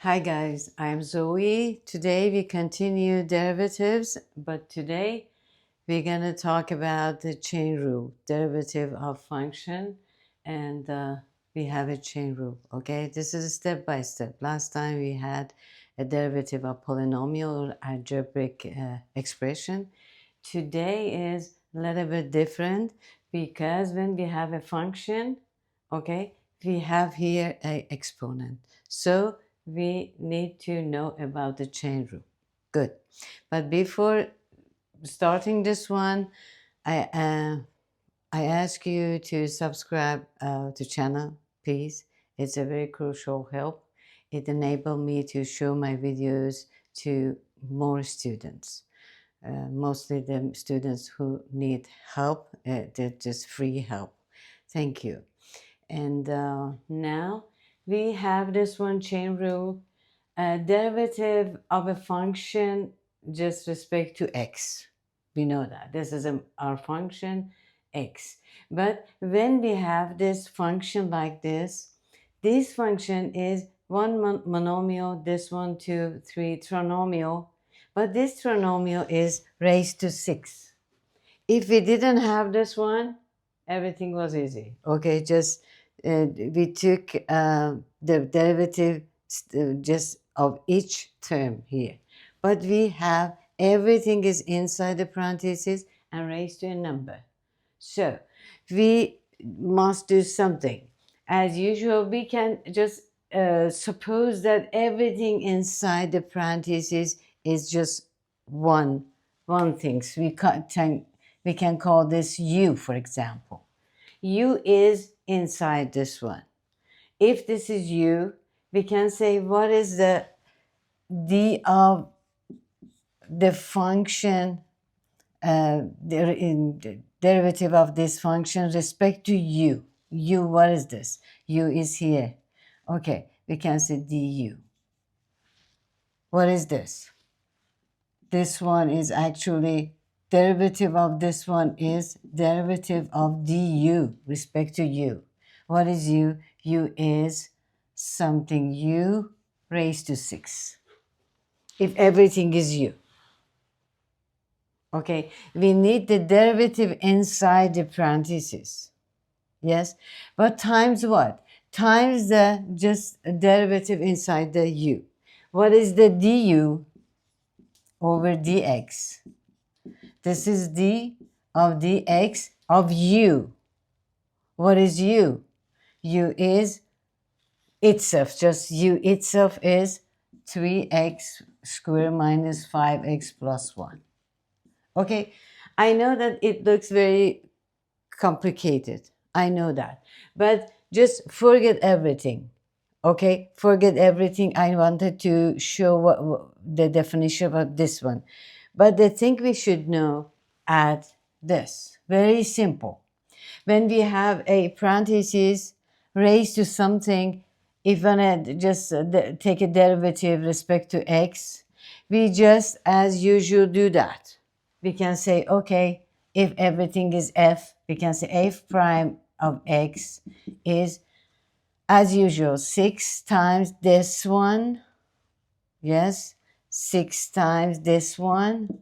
Hi guys, I'm Zoe. Today we continue derivatives, but today we're going to talk about the chain rule, derivative of function, and we have a chain rule, okay? This is a step by step. Last time we had a derivative of polynomial or algebraic expression. Today is a little bit different because when we have a function, okay, we have here an exponent. So we need to know about the chain rule. Good. But before starting this one, I ask you to subscribe to channel, please. It's a very crucial help. It enables me to show my videos to more students. Mostly the students who need help, they're just free help. Thank you. And now we have this one chain rule, derivative of a function just respect to x. We know that this is our function x. But when we have this function like this function is one monomial, this one, 2, 3, trinomial, but this trinomial is raised to 6. If we didn't have this one, everything was easy. Okay, just we took the derivative just of each term here. But we have everything is inside the parentheses and raised to a number. So we must do something. As usual, we can just suppose that everything inside the parentheses is just one thing. So we can call this u, for example. U is inside this one. If this is u, we can say what is the d of the function, the derivative of this function respect to u. U, what is this? U is here. Okay, we can say du. What is this? This one is actually derivative of this one is derivative of du respect to u. What is u? U is something u raised to 6. If everything is u. Okay, we need the derivative inside the parentheses. Yes, but times what? Times the just derivative inside the u. What is the du over dx? This is d of dx of u. What is u? U is itself, just u itself is 3x squared minus 5x plus 1. Okay, I know that it looks very complicated. I know that. But just forget everything. Okay, forget everything. I wanted to show what the definition of this one. But the thing we should know at this, very simple. When we have a parenthesis raised to something, if we want to just take a derivative respect to x, we just as usual do that. We can say, okay, if everything is f, we can say f prime of x is, as usual, 6 times this one. Yes, 6 times this one.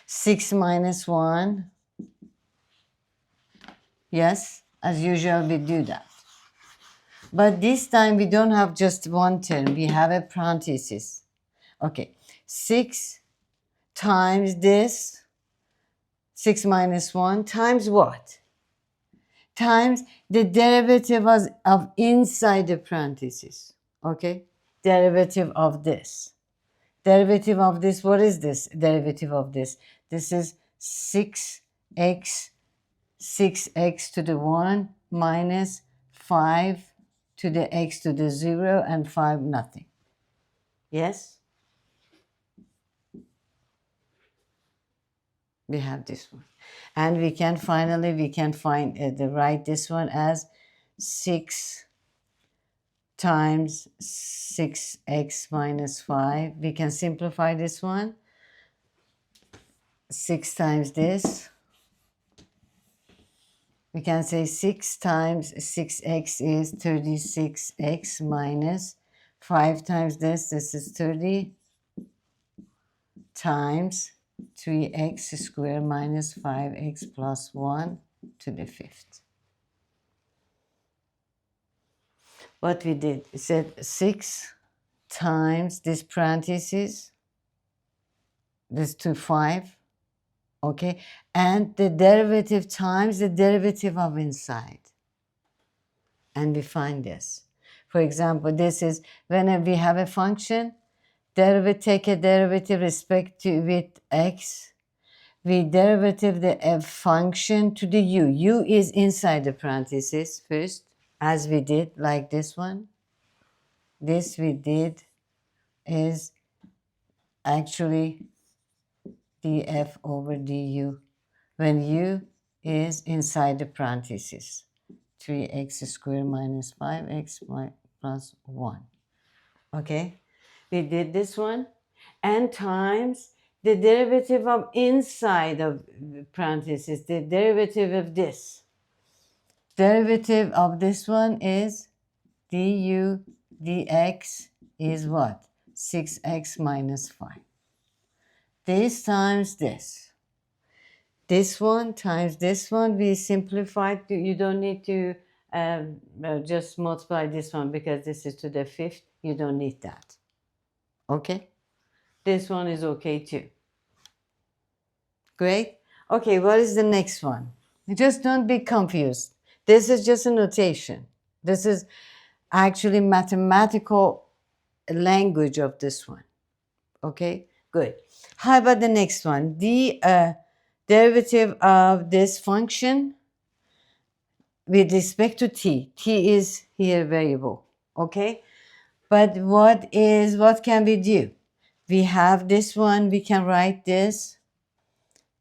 6 minus 1. Yes, as usual, we do that. But this time we don't have just one term. We have a parenthesis. Okay, 6 times this, 6 minus 1, times what? Times the derivative of inside the parenthesis. Okay, derivative of this. Derivative of this, what is this? Derivative of this. This is 6x to the 1 minus 5 to the x to the 0 and 5 nothing. Yes? We have this one. And we can find write this one as 6 times 6x minus 5. We can simplify this one. 6 times this. We can say 6 times 6x is 36x minus 5 times this is 30 times 3x squared minus 5x plus 1 to the fifth. What we did, we said 6 times this parenthesis, this to 5, okay? And the derivative times the derivative of inside. And we find this. For example, this is when we have a function, take a derivative respect to with x, we derivative the function to the u. U is inside the parenthesis first, as we did like this one. This we did is actually df over du when u is inside the parenthesis. 3x squared minus 5x plus 1. Okay, we did this one, and times the derivative of inside of parenthesis, the derivative of this. Derivative of this one is du dx is what? 6x minus 5. This times this. This one times this one, we simplified. You don't need to just multiply this one because this is to the fifth. You don't need that. Okay? This one is okay too. Great. Okay, what is the next one? Just don't be confused. This is just a notation. This is actually mathematical language of this one. Okay, good. How about the next one? The derivative of this function with respect to t. T is here variable. Okay, but what can we do? We have this one, we can write this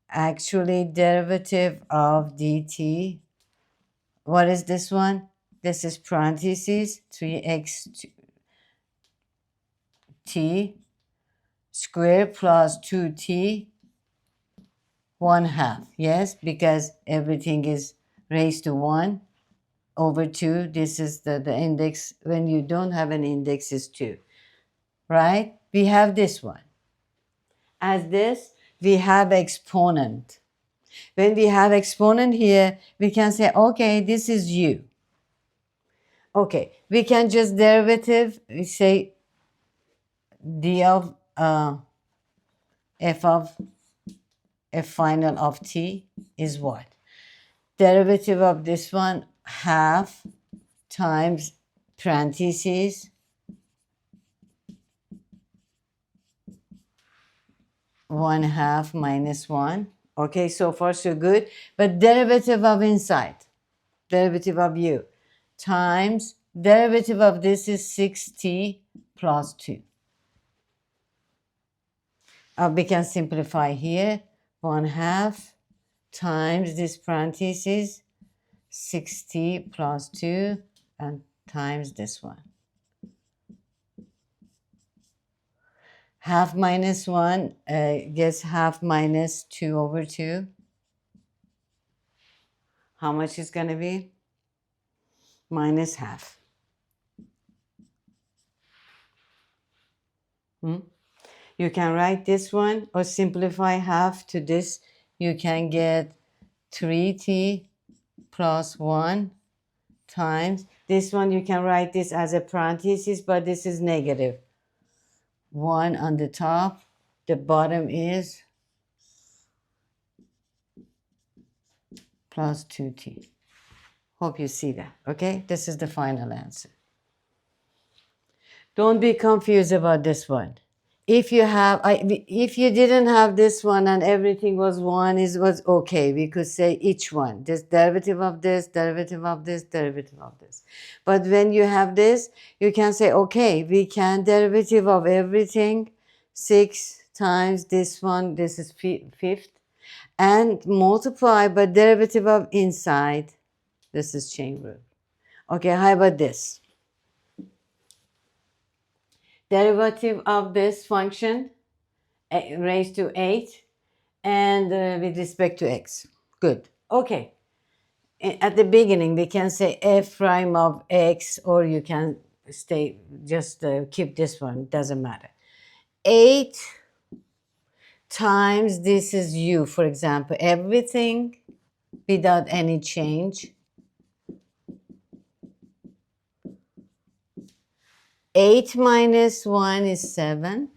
actually derivative of dt. What is this one? This is parentheses 3x t squared plus 2t 1/2. Yes, because everything is raised to 1 over 2. This is the index. When you don't have an index is 2. Right? We have this one. As this, we have exponent. When we have exponent here, we can say, okay, this is u. Okay, we can just derivative, we say d of f of f final of t is what? Derivative of this one, half times parentheses 1/2 minus 1. Okay, so far so good. But derivative of inside, derivative of u, times derivative of this is 6t plus 2. We can simplify here. 1/2 times this parenthesis 6t plus 2 and times this one. Half minus 1 gets half minus 2 over 2. How much is going to be? Minus half. You can write this one or simplify half to this. You can get 3t plus 1 times. This one you can write this as a parenthesis, but this is negative. 1 on the top. The bottom is plus 2t. Hope you see that. Okay? This is the final answer. Don't be confused about this one. If you didn't have this one and everything was 1, it was okay. We could say each one. This derivative of this, derivative of this, derivative of this. But when you have this, you can say, okay, we can derivative of everything. 6 times this one, this is fifth. And multiply by derivative of inside. This is chain rule. Okay, how about this? Derivative of this function raised to 8 and with respect to x. Good. Okay. at the beginning, we can say f prime of x, or you can stay, just keep this one, doesn't matter. 8 times this is u, for example, everything without any change. 8 minus 1 is 7.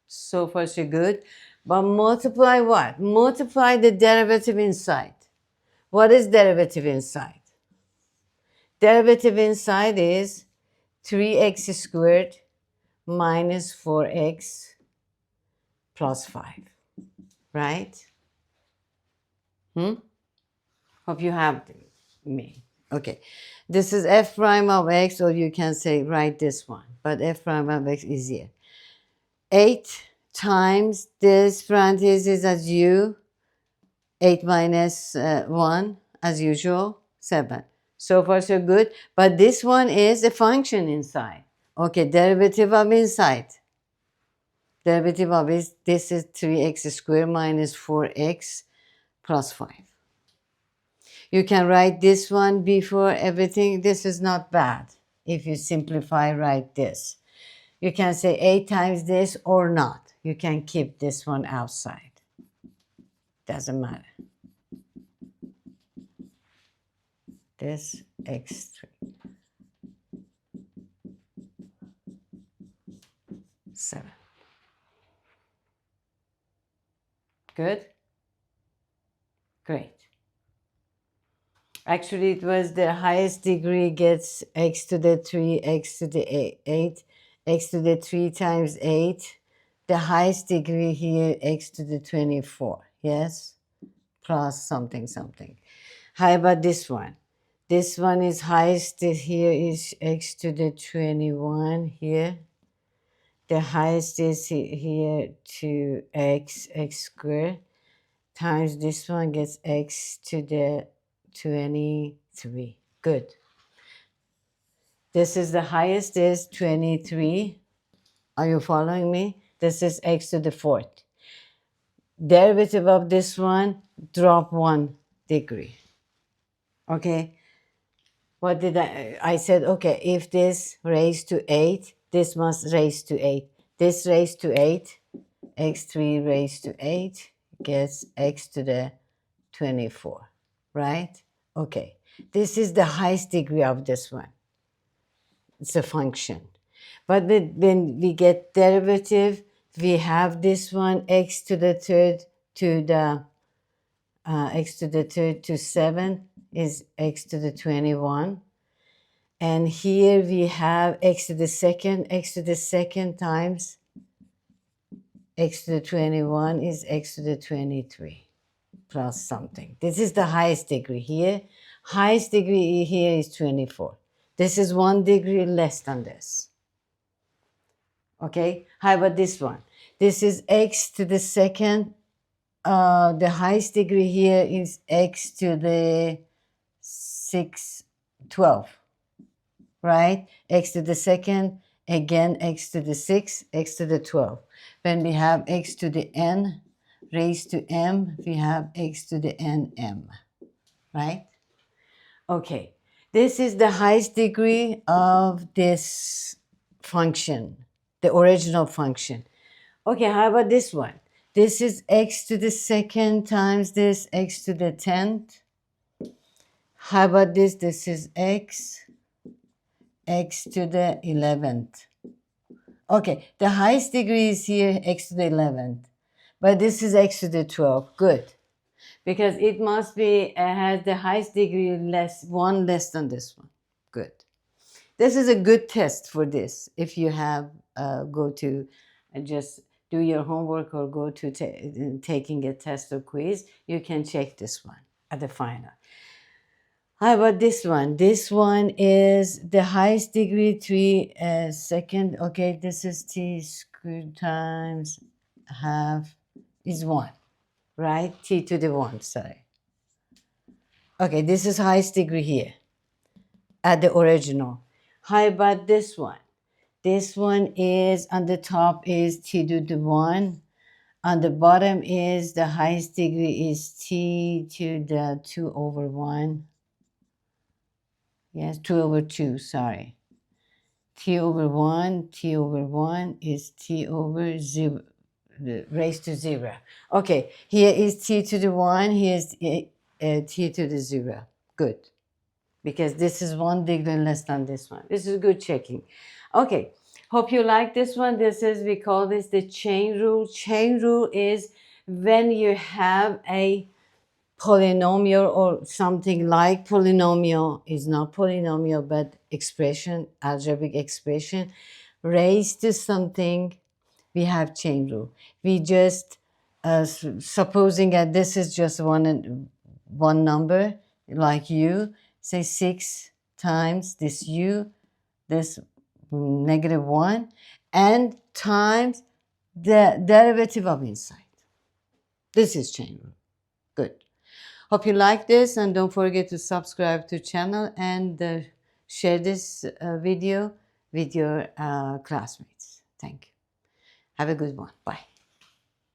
So far, so good. But multiply what? Multiply the derivative inside. What is derivative inside? Derivative inside is 3x squared minus 4x plus 5. Right? Hope you have me. Okay. This is f prime of x, or you can say write this one. But f prime of x is easier. 8 times this parenthesis as u. 8 minus 1, as usual, 7. So far, so good. But this one is a function inside. Okay, derivative of inside. Derivative of this is 3x squared minus 4x plus 5. You can write this one before everything. This is not bad. If you simplify, write this. You can say 8 times this or not. You can keep this one outside. Doesn't matter. This x3. 7. Good? Great. Actually, it was the highest degree gets x to the 3, x to the 8, x to the 3 times 8. The highest degree here, x to the 24. Yes? Plus something, something. How about this one? This one is highest here is x to the 21 here. The highest is here to x squared times this one gets x to the 23. Good. This is the highest is 23. Are you following me? This is x to the 4th. Derivative of this one, drop 1 degree. Okay. What did I said, okay, if this raised to 8, this must raise to 8. This raised to 8, x3 raised to 8 gets x to the 24, right? Okay, this is the highest degree of this one. It's a function. But when we get derivative, we have this one, x to the 3rd to the x to the 3rd to 7 is x to the 21. And here we have x to the 2nd times x to the 21 is x to the 23 plus something. This is the highest degree here. Highest degree here is 24. This is 1 degree less than this. Okay, how about this one? This is x to the 2nd. The highest degree here is x to the 12. Right? X to the 2nd, again x to the 6, x to the 12. When we have x to the n raised to m, we have x to the nm. Right? Okay. This is the highest degree of this function, the original function. Okay, how about this one? This is x to the 2nd times this x to the 10th. How about this? This is x to the 11th. Okay, the highest degree is here, x to the 11th. But this is x to the 12th. Good. Because it must be, has the highest degree one less than this one. Good. This is a good test for this. If you have, go to just do your homework or go to taking a test or quiz, you can check this one at the final. How about this one? This one is the highest degree 3 second. Okay, this is t squared times half is 1, right? T to the 1, sorry. Okay, this is highest degree here at the original. How about this one? This one is on the top is t to the 1. On the bottom is the highest degree is t to the 2 over 1. Yes, 2 over 2, sorry. T over 1 is t over 0, raised to 0. Okay, here is t to the 1, here is t to the 0. Good. Because this is 1 degree less than this one. This is good checking. Okay, hope you like this one. This is, we call this the chain rule. Chain rule is when you have a polynomial or something like polynomial, is not polynomial but expression, algebraic expression, raised to something, we have chain rule. We just, supposing that this is just one number, like u, say 6 times this u, this -1, and times the derivative of inside. This is chain rule. Good. Hope you like this, and don't forget to subscribe to channel and share this video with your classmates. Thank you. Have a good one. Bye.